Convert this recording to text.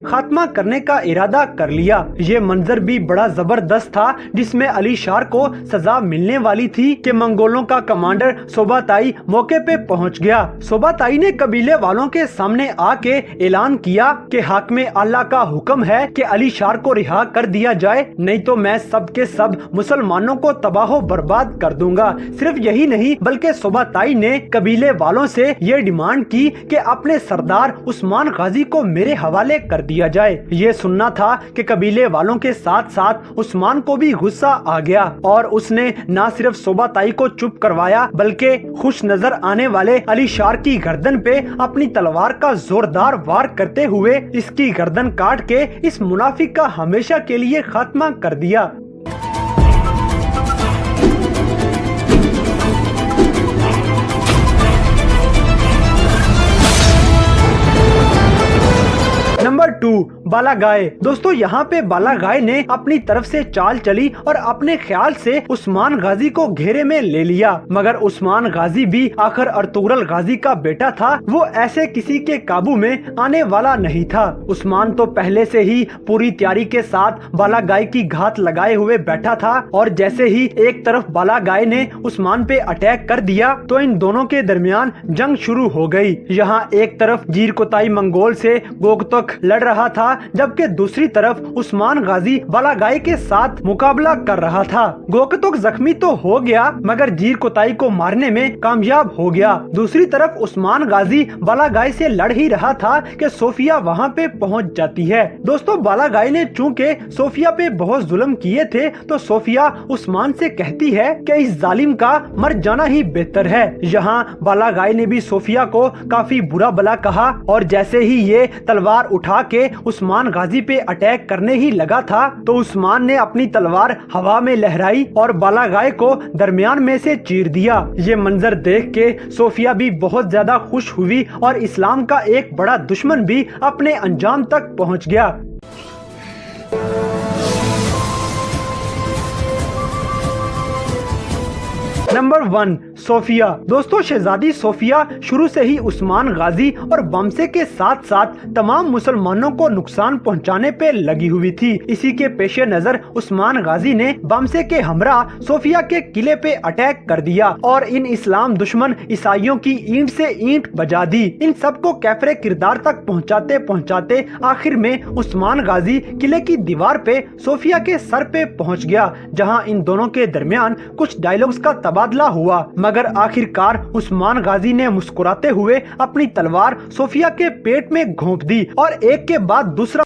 खात्मा करने का इरादा कर लिया। ये मंजर भी बड़ा जबरदस्त था, जिसमें अली शार को सजा मिलने वाली थी कि मंगोलों का कमांडर सोबाताई मौके पे पहुंच गया। सोबाताई ने कबीले वालों के सामने आके ऐलान किया कि हाकिम अल्लाह का हुक्म है कि अली शार को रिहा कर दिया जाए, नहीं तो मैं सब के सब मुसलमानों को तबाह बर्बाद कर दूंगा। सिर्फ यही नहीं बल्कि सोबाताई ने कबीले वालों से ये डिमांड की कि अपने सरदार उस्मान गाजी को मेरे हवाले कर दिया जाए। ये सुनना था कि कबीले वालों के साथ साथ उस्मान को भी गुस्सा आ गया और उसने न सिर्फ सोबाताई को चुप करवाया बल्कि खुश नजर आने वाले अली शार की गर्दन पे अपनी तलवार का जोरदार वार करते हुए इसकी गर्दन काट के इस मुनाफिक का हमेशा के लिए खात्मा कर दिया। नंबर 2, बालागाय। दोस्तों यहाँ पे बालागाय ने अपनी तरफ से चाल चली और अपने ख्याल से उस्मान गाजी को घेरे में ले लिया, मगर उस्मान गाजी भी आखिर अर्तुगरुल गाजी का बेटा था, वो ऐसे किसी के काबू में आने वाला नहीं था। उस्मान तो पहले से ही पूरी तैयारी के साथ बालागाय की घात लगाए हुए बैठा था और जैसे ही एक तरफ बालागाय ने उस्मान पे अटैक कर दिया तो इन दोनों के दरमियान जंग शुरू हो गई। यहाँ एक तरफ जीर कोताई मंगोल से गोगतक लड़ रहा था, जबकि दूसरी तरफ उस्मान गाजी बालागाय के साथ मुकाबला कर रहा था। गोकतुक जख्मी तो हो गया मगर जीर कोताई को मारने में कामयाब हो गया। दूसरी तरफ उस्मान गाजी बालागाय से लड़ ही रहा था कि सोफिया वहां पे पहुंच जाती है। दोस्तों बालागाय ने चूंकि सोफिया पे बहुत जुल्म किए थे तो सोफिया उस्मान से कहती है कि इस जालिम का मर जाना ही बेहतर है। यहाँ बालागाय ने भी सोफिया को काफी बुरा भला कहा और जैसे ही ये तलवार उठा के उस्मान गाजी पे अटैक करने ही लगा था तो उस्मान ने अपनी तलवार हवा में लहराई और बालागाय को दरमियान में से चीर दिया। ये मंजर देख के सोफिया भी बहुत ज्यादा खुश हुई और इस्लाम का एक बड़ा दुश्मन भी अपने अंजाम तक पहुंच गया। Number 1, Sophia. दोस्तों शहजादी सोफिया शुरू से ही उस्मान गाजी और बमसे के साथ साथ तमाम मुसलमानों को नुकसान पहुंचाने पे लगी हुई थी। इसी के पेश नजर उस्मान गाजी ने बमसे के हमरा सोफिया के किले पे अटैक कर दिया और इन इस्लाम दुश्मन ईसाइयों की ईंट से ईंट बजा दी। इन सबको कैफरे किरदार तक पहुंचाते पहुंचाते आखिर में उस्मान गाजी किले की दीवार पे सोफिया के सर पे पहुंच गया, जहां इन दोनों के दरमियान कुछ डायलॉग्स का तबादला हुआ, मगर आखिरकार उस्मान गाजी ने मुस्कुराते हुए अपनी तलवार सोफिया के पेट में घोंप दी और एक के बाद दूसरा